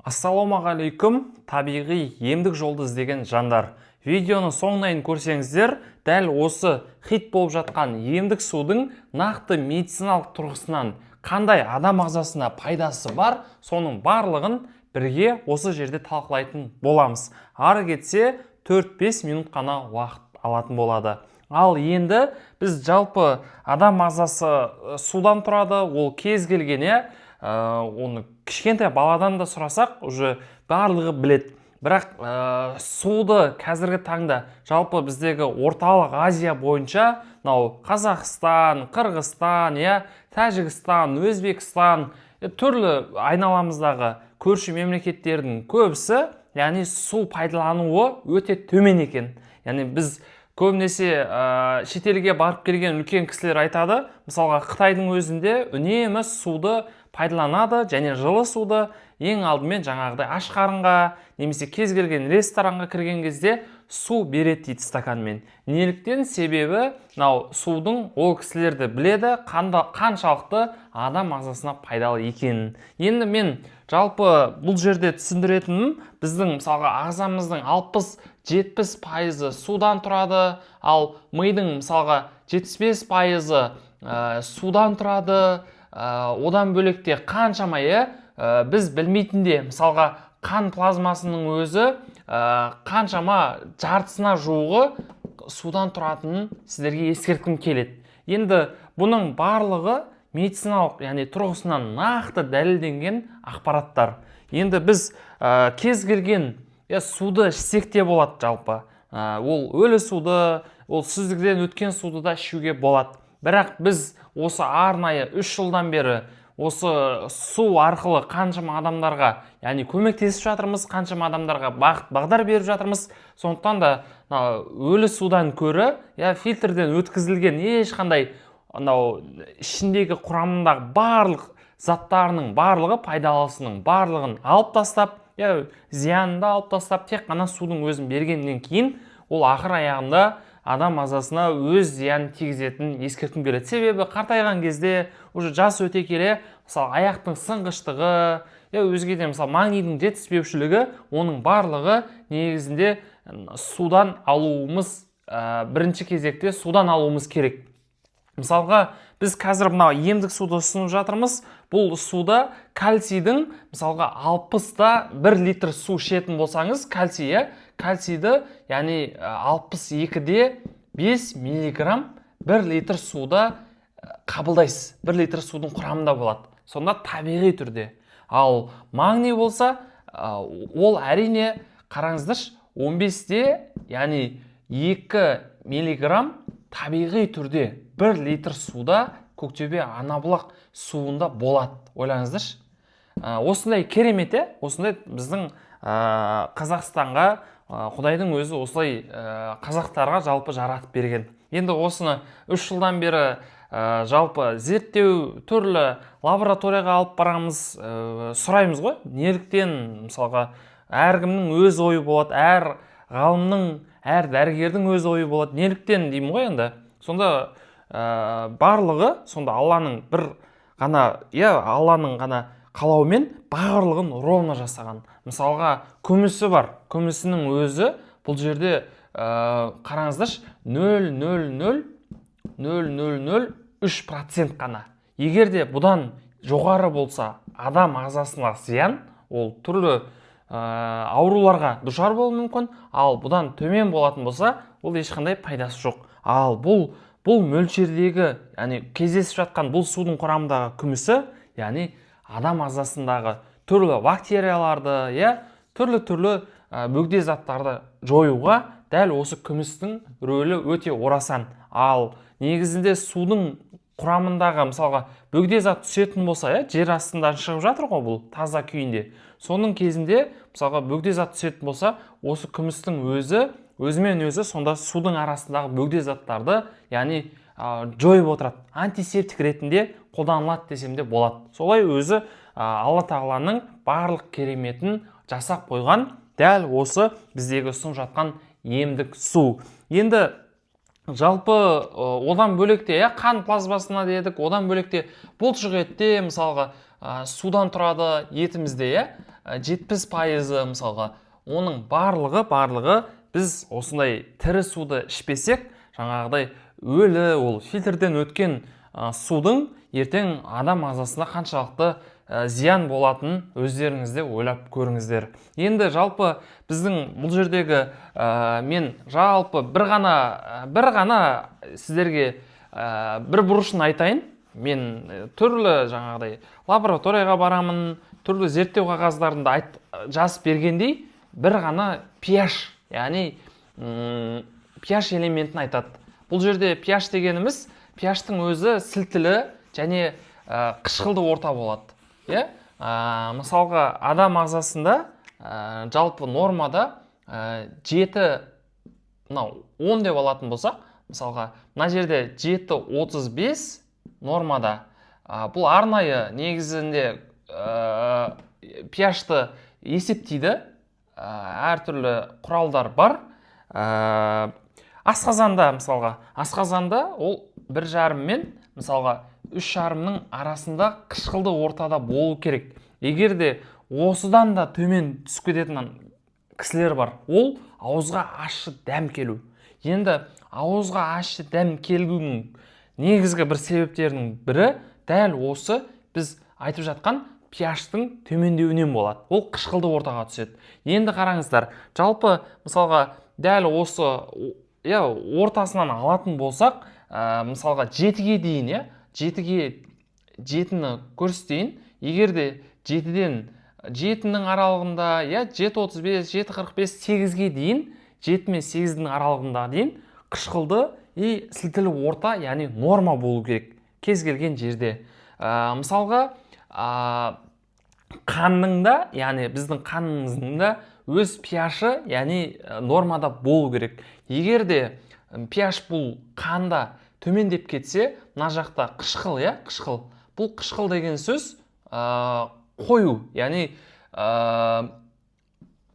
Ассалаумағалейкум, табиғи емдік жолды іздеген жандар. Видеоны соңынан көрсеңіздер, дәл осы хит болып жатқан емдік судың нақты медициналық тұрғысынан қандай адам ағзасына пайдасы бар, соның барлығын бірге осы жерде талқылайтын боламыз. Ары кетсе 4-5 минут қана уақыт алатын болады. Ал енді біз жалпы адам ағзасы судан тұрады, ол кез келген, оны кішкентай баладан да сұрасақ, уже барлығы білет. Бірақ суды қазіргі таңда жалпы біздегі орталық Азия бойынша, Қазақстан, Қырғызстан, Тәжікстан, Өзбекстан, түрлі айналамыздағы көрші мемлекеттердің көбісі, яғни су пайдалануы өте төмен екен. Яғни біз көбінесе шетелге барып келген үлкен кісілер айтады, мысалға Қытайдың өзінде үнемі суды пайдаланады, және жылы суды ең алдымен жаңағыдай аш қарынға немесе кез келген ресторанға кірген кезде су береді дейді стаканмен. Неліктен? Себебі судың ол кісілерді біледі, қаншалықты адам ағзасына пайдалы екенін. Енді мен жалпы бұл жерде түсіндіретінім, біздің мысалға ағзамыздың 60-70% судан тұрады, ал мидың мысалға 75% судан тұрады. Одан бөлекте қаншама біз білмейтінде, мысалға қан плазмасының өзі қаншама жартысына жуығы судан тұратынын сіздерге ескерткім келеді. Енді бұның барлығы медициналық, яғни тұрғысынан нақты дәлелденген ақпараттар. Енді біз кез келген суды ішсек те болады жалпы. Ол өлі суды, ол сүзгіден өткен суды да ішуге болады. Бірақ біз осы арнайы 3 жылдан бері осы су арқылы қаншама адамдарға, яғни көмектесіп жатырмыз, қаншама адамдарға бағдар беріп жатырмыз. Сондықтан да өлі судан көрі, фильтрден өткізілген ешқандай ішіндегі құрамындағы барлық заттарының барлығы, пайдалысының барлығын алып тастап, зиянын да алып тастап, тек қана судың өзін бергеннен кейін ол ақыр аяғында адам ағзасына өз зиянын тигізетінін ескерткім келеді. Себебі қартайған кезде, уже жас өте келе, мысалы аяқтың сынғыштығы, өзгеде мысалы магнийдің жетіспеушілігі, оның барлығы негізінде судан алуымыз, бірінші кезекте судан алуымыз керек. Мысалға біз қазір мынау емдік суды ұсынып жатырмыз. Бұл суда кальцийдің мысалға 60-та 1 литр су ішетін болсаңыз, кальцийді, яғни 62-де 5 миллиграмм 1 литр суда қабылдайсыз. 1 литр судың құрамында болады. Сонда табиғи түрде. Ал магний болса, ол әрине қараңыздаршы, 15-де, яғни 2 миллиграмм табиғи түрде 1 литр суда Көктөбе Анабұлақ суында болады. Ойлаңыздаршы. Осындай керемет, осындай біздің Қазақстанға Құдайдың өзі осылай қазақтарға жалпы жаратып берген. Енді осыны 3 жылдан бері жалпы зерттеу, түрлі лабораторияға алып барамыз, сұраймыз ғой. Неліктен, мысалға, әркімнің өз ойы болады, әр ғалымның, әр дәрігердің өз ойы болады. Неліктен деймін ғой енді. Сонда барлығы, сонда Алланың бір ғана, Алланың ғана қалауымен барлығын ровно жасаған. Мысалға, күмісі бар. Күмісінің өзі бұл жерде қараңыздаршы 0,000,000,003% қана. Егерде бұдан жоғары болса, адам ағзасына зиян, ол түрлі ауруларға душар болуы мүмкін, ал бұдан төмен болатын болса, ол ешқандай пайдасы жоқ. Ал бұл мөлшердегі, яғни кездесіп жатқан бұл судың құрамындағы күмісі, яғни адам ағзасындағы түрлі бактерияларды, түрлі бөгде заттарды жоюға дәл осы күмістің рөлі өте орасан. Ал негізінде судың құрамындағы, мысалға, бөгде зат түсетін болса, жер астынан шығып жатыр ғой бұл таза күйінде. Соның кезінде, мысалға, бөгде зат түсетін болса, осы күмістің өзімен өзі сонда судың арасындағы бөгде заттарды, яғни жойып отырады. Антисептик ретінде қолданылады десем де болады. Солай өзі Алла тағаланың барлық кереметін жасап қойған дәл осы біздегі ұсынып жатқан емдік су. Енді жалпы одан бөлекте қан плазмасына дедік, одан бөлекте бұлшық етте мысалға судан тұрады, етімізде 70% мысалға оның барлығы біз осындай тірі суды ішпесек, жаңағыдай өлі, ол фильтрден өткен судың ертең адам ағзасына қаншалықты зиян болатын өздеріңізде ойлап көріңіздер. Енді жалпы біздің бұл жердегі мен жалпы бір ғана сіздерге бір бұрышын айтайын. Мен түрлі жаңағыдай лабораторияға барамын, түрлі зерттеу қағаздарында жазып бергендей, бір ғана pH, яғни pH элементін айтады. Бұл жерде pH дегеніміз, pH-тың өзі сілтілі және қышқылды орта болады. Мысалға адам ағзасында жалпы нормада 7, 10 деп алатын болсақ, мысалға мына жерде 7,35 нормада. Бұл арнайы негізінде pH-ты есептейді, әртүрлі құралдар бар. Асқазанда ол 1,5 мен мысалға 3,5-ның арасында қышқылды ортада болу керек. Егер де осыдан да төмен түсіп кететін кісілер бар, ол ауызға ащы дәм келу. Енді ауызға ащы дәм келуінің негізгі бір себептерінің бірі дәл осы біз айтып жатқан pH-тың төмендеуінен болады. Ол қышқылды ортаға түседі. Енді қараңыздар, жалпы мысалға дәл осы ортасынан алатын болсақ, мысалға 7-ге дейін, 7-ні көрсетейін. Егер де 7-ның аралығында, 7,35, 7,45, 8-ге дейін, 7 мен 8-дің аралығында дейін қышқылды сілтілі орта, яғни норма болу керек кез келген жерде. Мысалға қанның да, яғни біздің қанымыздың да өз pH-ы, яғни нормада болу керек. Егер де pH бұл қанда төмендеп кетсе, мына жақта қышқыл, қышқыл. Бұл қышқыл деген сөз қою, яғни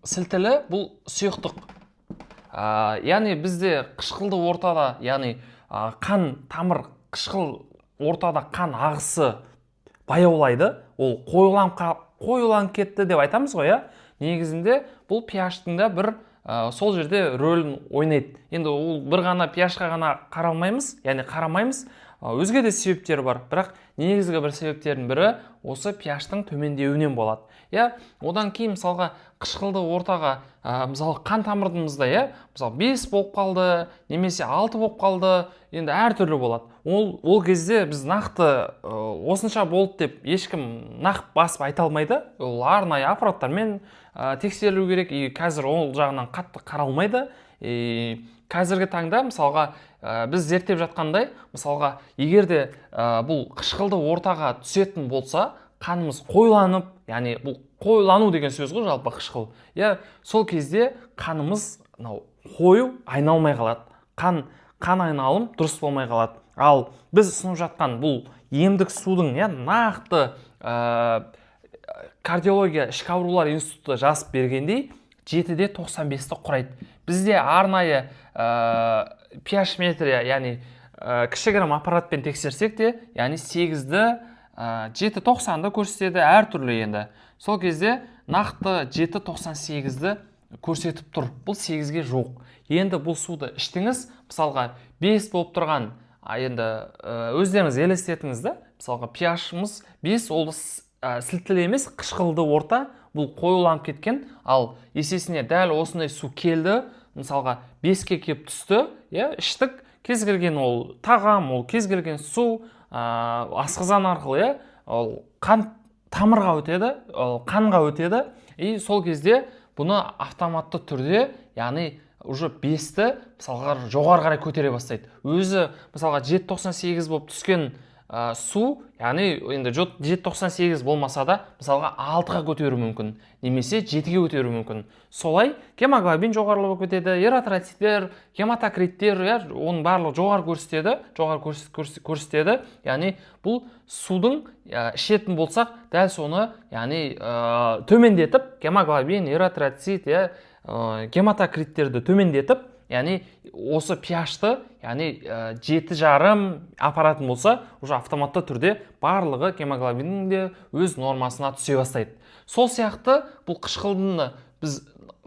сілтілі бұл сұйықтық. Яғни бізде қышқылды ортада, яғни қан тамыр, қышқыл ортада қан ағысы баяулайды, ол қоюланып кетті деп айтамыз ғой. Негізінде бұл pH-тың да бір сол жерде рөлін ойнайды. Енді ол бір ғана pH-қа ғана қарамаймыз, өзге де себептер бар. Бірақ негізгі бір себептердің бірі осы pH-тың төмендеуінен болады. Одан кейін мысалға қышқылды ортаға, мысалы қан тамырымызда, мысалы 5 болып қалды, немесе 6 болып қалды, енді әртүрлі болады. Ол кезде біз нақты осынша болды деп ешкім нақ басып айта алмайды. Ол арнайы аппараттармен тексерілу керек. Қазір ол жағынан қатты қаралмайды. Қазіргі таңда мысалға біз зерттеп жатқандай, мысалға егер де бұл қышқылды ортаға түсетін болса, қанымыз қойланып, яғни бұл қойлану деген сөз ғой, жалпы қышқыл. Сол кезде қанымыз қою айналмай қалады. Қан айналым дұрыс болмай қалады. Ал біз ұсынып жатқан бұл емдік судың нақты кардиология ішкі аурулар институты жазып бергендей 7-де 95-ті құрайды. Бізде арнайы pH метрия, яғни кішігірім аппаратпен тексерсек те, яғни 8-ді 7,90-ды көрсетеді, әртүрлі енді. Сол кезде нақты 7,98-ді көрсетіп тұр. Бұл 8-ге жоқ. Енді бұл суды іштіңіз, мысалға 5 болып тұрған, енді өздеріңіз елестетіңіз да, мысалға pH-ымыз 5, ол сілтілі емес, қышқылды орта, бұл қоюланып кеткен, ал есесіне дәл осындай су келді, мысалға 5-ке кеп түсті, іштік, кез келген ол тағам, ол кез келген су асқазан арқылы, ол қан тамырға өтеді, ол қанға өтеді, сол кезде бұны автоматты түрде, яғни уже 5-ті мысалға жоғары қарай көтере бастайды. Өзі мысалға 7,98 болып түскен су, яғни енді 7,98 болмаса да мысалға 6-ға көтеру мүмкін, немесе 7-ге көтеру мүмкін. Солай гемоглобин жоғарылап кетеді, эритроциттер, гематокриттер, оның барлығы жоғары көрсетеді. Яғни бұл судың ішетін болсақ, дәл соны, яғни төмендетіп, гемоглобин, эритроцит, гематокриттерді төмендетіп, яғни осы pH-ты, яғни 7,5 аппаратын болса, уже автоматты түрде барлығы гемоглобиннің де өз нормасына түсе бастайды. сол сияқты бұл қышқылды біз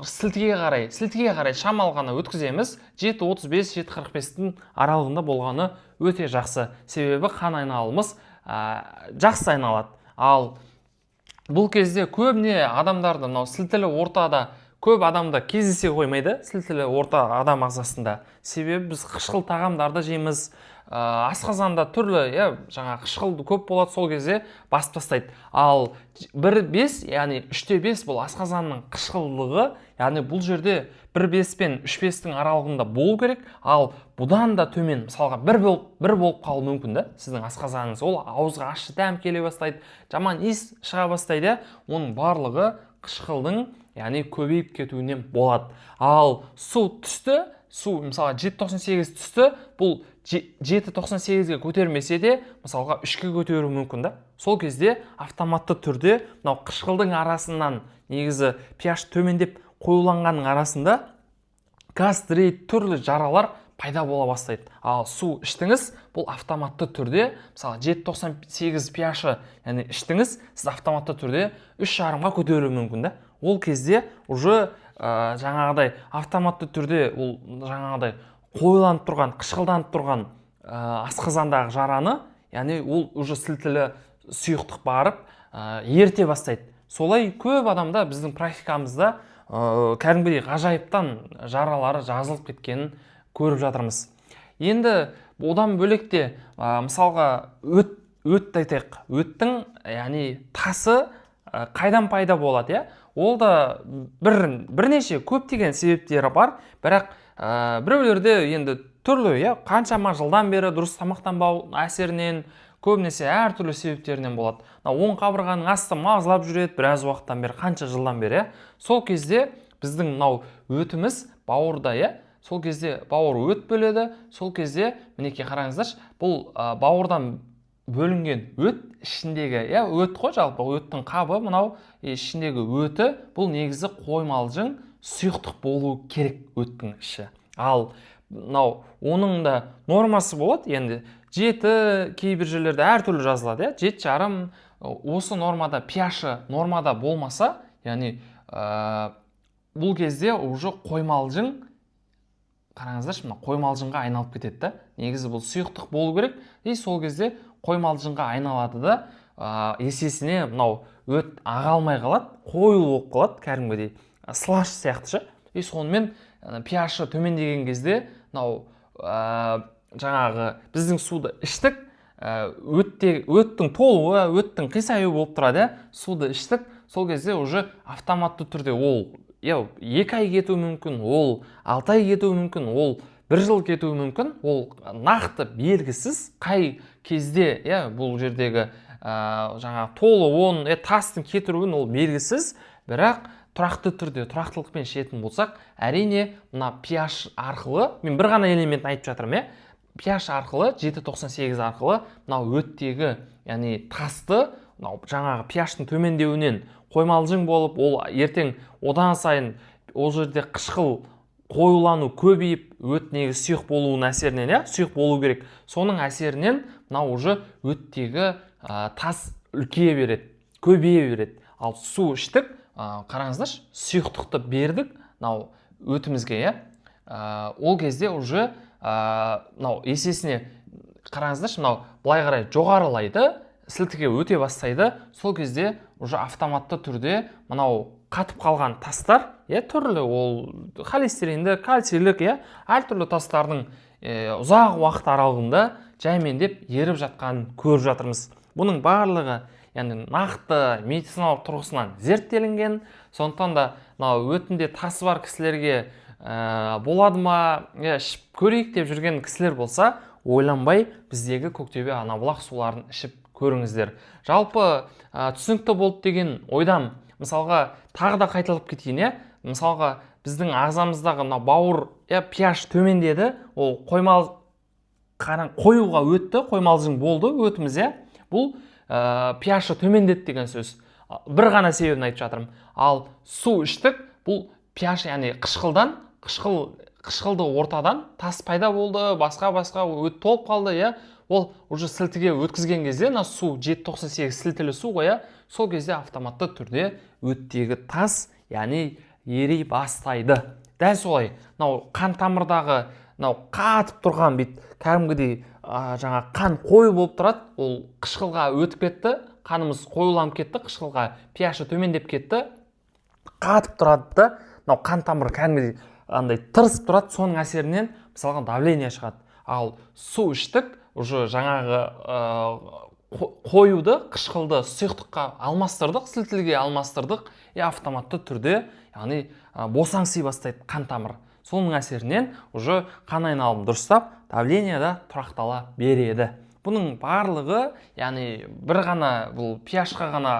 сілтіге қарай шамалы ғана өткіземіз. 7:35 7:45-тің аралығында болғаны өте жақсы, себебі қан айналымыз жақсы айналады. Ал бұл кезде көбіне адамдарды мынау сілтілі ортада көп адамда кездесе қоймайды, сілтілі орта адам ағзасында. Себебі біз қышқыл тағамдарды жейміз, асқазанда түрлі, жаңа қышқылды көп болады, сол кезде басып тастайды. Ал 1/5, яғни 3/5 бұл асқазанның қышқылдылығы, яғни бұл жерде 1/5 пен 3/5-тің аралығында болу керек. Ал бұдан да төмен, мысалға 1 болып қалуы мүмкін да, сіздің асқазаныңыз. Ол ауызға ащы дәм келе бастайды, жаман иіс шыға бастайды. Оның барлығы қышқылдың, яғни көбейіп кетуінен болады. Ал су түсті, су мысалы 7,98 түсті, бұл 7,98-ге көтермесе де, мысалға 3-ке көтеруі мүмкін да. Сол кезде автоматты түрде мынау қышқылдың арасынан, негізі pH төмендеп қоюланғанның арасында гастрит, түрлі жаралар пайда бола бастайды. Ал су іштіңіз, бұл автоматты түрде, мысалы 7,98 pH, яғни іштіңіз, сіз автоматты түрде 3,5-ға көтеруі мүмкін да. Ол кезде уже жаңағыдай автоматты түрде ол жаңағыдай қойыланып тұрған, қышқылданып тұрған асқазандағы жараны, яғни ол уже сілтілі сұйықтық барып ерте бастайды. Солай көп адамда біздің практикамызда кәдімгідей ғажайыптан жаралары жазылып кеткенін көріп жатырмыз. Енді одан бөлекте мысалға өтті айтайық. Өттің, яғни тасы қайдан пайда болады, Ол да бірнеше көптеген себептері бар, бірақ біреулерде енді түрлі, қаншама жылдан бері дұрыс тамақтанбау әсерінен, көбінесе әртүрлі себептерінен болады. Оң қабырғаның асты мазалап жүреді біраз уақыттан бері, қанша жылдан бері. Сол кезде біздің мынау өтіміз бауырда, сол кезде бауыр өт бөледі. Сол кезде мінекей қараңыздаршы, бұл бауырдан бөлінген өт ішіндегі, өт қой, жалпы өттің қабы, мынау ішіндегі өті, бұл негізі қоймалжың сұйықтық болу керек өттің іші. Ал мынау оның да нормасы болады, енді 7 кейбір жерлерде әртүрлі жазылады, 7,5 осы нормада, pH нормада болмаса, яғни бұл кезде уже қоймалжың, қараңыздаршы, қоймалжыңға айналып кетеді. Негізі бұл сұйықтық болу керек, сол кезде қоймалжыңға айналады да, есесіне мынау өт аға алмай қалады, қою болып қалады, кәдімгідей слаш сияқты. Сонымен pH төмендеген кезде мынау жаңағы біздің суды іштік, өттің толуы, өттің қисаюы болып тұрады, суды іштік, сол кезде уже автоматты түрде ол 2 ай кетуі мүмкін, ол 6 ай кетуі мүмкін, ол 1 жыл кетуі мүмкін, ол нақты белгісіз қай кезде, бұл жердегі жаңа толуын, тастың кетіруін ол белгісіз, бірақ тұрақты түрде, тұрақтылықпен ішетін болсақ, әрине мына pH арқылы, мен бір ғана элементін айтып жатырмын, pH арқылы, 7,98 арқылы, мынау өттегі, яғни тасты, жаңағы pH-тың төмендеуінен қоймалжың болып, ол ертең одан сайын ол жерде қышқыл қоюлану көбейіп, өт негізі сұйық болуының әсерінен, сұйық болу керек. Соның әсерінен мынау уже өттегі тас үлкейе береді, көбейе береді. Ал су іштік, қараңыздаршы, сұйықтықты бердік мынау өтімізге, ол кезде уже мынау есесіне қараңыздаршы, мынау былай қарай жоғарылайды, сілтіге өте бастайды. Сол кезде уже автоматты түрде мынау қатып қалған тастар, түрлі, ол холестеринді, кальцийлік, әртүрлі тастардың ұзақ уақыт аралығында жаймендеп еріп жатқанын көріп жатырмыз. Бұның барлығы нақты медициналық тұрғысынан зерттелінген. Сондықтан да өтінде тасы бар кісілерге болады ма, ішіп көрейік деп жүрген кісілер болса, ойланбай біздегі Көктөбе Анабұлақ суларын ішіп көріңіздер. Жалпы түсінікті болды деген ойдам, мысалға тағы да қайталап кетейін, мысалға біздің ағзамыздағы бауыр pH төмендеді, ол қоюға өтті, қоймалжың болды өтіміз, бұл pH төмендеді деген сөз. Бір ғана себебін айтып жатырмын. Ал су іштік, бұл pH, яғни қышқылдан, қышқылды ортадан тас пайда болды, басқа өт толып қалды, ол уже сілтіге өткізген кезде, су 7,98 сілтілі су ғой, сол кезде автоматты түрде өттегі тас, яғни ери бастайды. Дәл солай, мынау қан тамырдағы мынау қатып тұрған кәдімгідей жаңа қан қою болып тұрады, ол қышқылға өтіп кетті, қанымыз қоюланып кетті, қышқылға pH-і төмендеп кетті, қатып тұрады да, мынау қан тамыры кәдімгідей андай тырысып тұрады, соның әсерінен мысалға давление шығады. Ал су іштік, уже жаңағы қоюды, қышқылды сұйықтыққа алмастырдық, сілтілге алмастырдық, автоматты түрде, яғни босаңси бастайды қан тамыры. Соның әсерінен уже қан айналымы дұрыстап, давление да тұрақтала береді. Бұның барлығы, яғни бір ғана бұл pH-қа ғана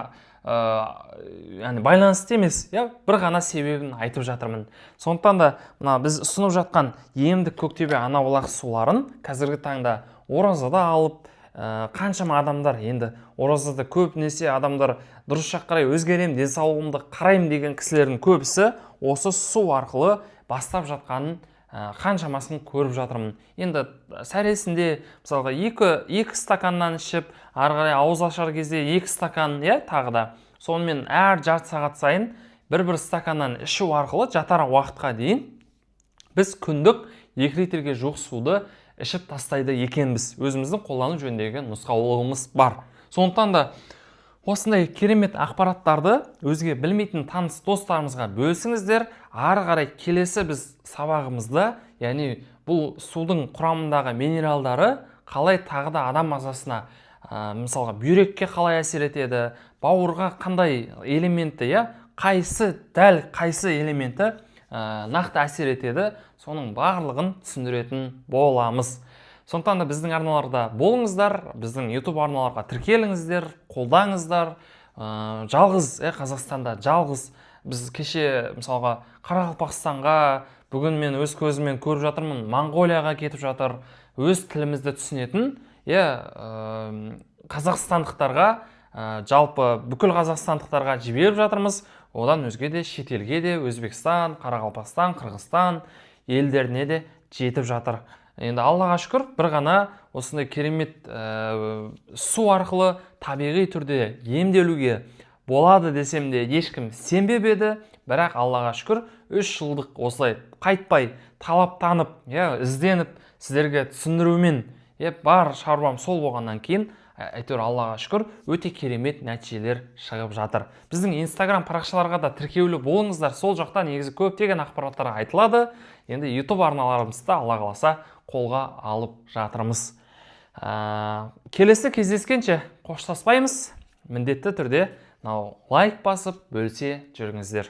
байланысты емес, бір ғана себебін айтып жатырмын. Сондықтан да мына біз ұсынып жатқан емдік көктөбе анабұлақ суларын қазіргі таңда оразада алып, қаншама адамдар, енді оразада көбінесе адамдар дұрыс жаққа қарай өзгерем, денсаулығымды қараймын деген кісілердің көбісі осы су арқылы бастап жатқанын қаншамасын көріп жатырмын. Енді сәресінде мысалға 2 стаканнан ішіп, ары қарай ауыз ашар кезде 2 стакан, тағы да. Сонымен әр жарты сағат сайын бір стаканнан ішу арқылы жатар уақытқа дейін біз күндік 2 литрге жуық суды ішіп тастайды екенбіз. Өзіміздің қолдану жөніндегі нұсқаулығымыз бар. Сондықтан да осындай керемет ақпараттарды өзге білмейтін таныс достарымызға бөлісіңіздер. Ары қарай келесі біз сабағымызда, яғни бұл судың құрамындағы минералдары қалай тағы да адам ағзасына, мысалға бүйрекке қалай әсер етеді, бауырға қандай элементі, дәл қайсы элементі нақты әсер етеді, соның барлығын түсіндіретін боламыз. Сондықтан да біздің арналарда болыңыздар, біздің YouTube арналарға тіркеліңіздер, қолдаңыздар. Жалғыз, Қазақстанда жалғыз біз кеше мысалға Қарақалпақстанға, бүгін мен өз көзіммен көріп жатырмын, Моңғолияға кетіп жатыр, өз тілімізді түсінетін, қазақстандықтарға, жалпы бүкіл қазақстандықтарға жіберіп жатырмыз. Одан өзге де шетелге де Өзбекстан, Қарақалпақстан, Қырғызстан елдеріне де жетіп жатыр. Енді Аллаға шүкір, бір ғана осындай керемет су арқылы табиғи түрде емделуге болады десем де ешкім сенбеп еді, бірақ Аллаға шүкір 3 жылдық осылай қайтпай талаптанып, ізденіп, сіздерге түсіндірумен бар шаруам сол болғаннан кейін, әйтеуір Аллаға шүкір өте керемет нәтижелер шығып жатыр. Біздің Instagram парақшаларға да тіркеулі болыңыздар, сол жақта негізі көптеген ақпараттар айтылады. Енді YouTube арналарымызды Алла қаласа қолға алып жатырмыз. Келесі кездескенше қоштаспаймыз. Міндетті түрде лайк басып бөлісе жүріңіздер.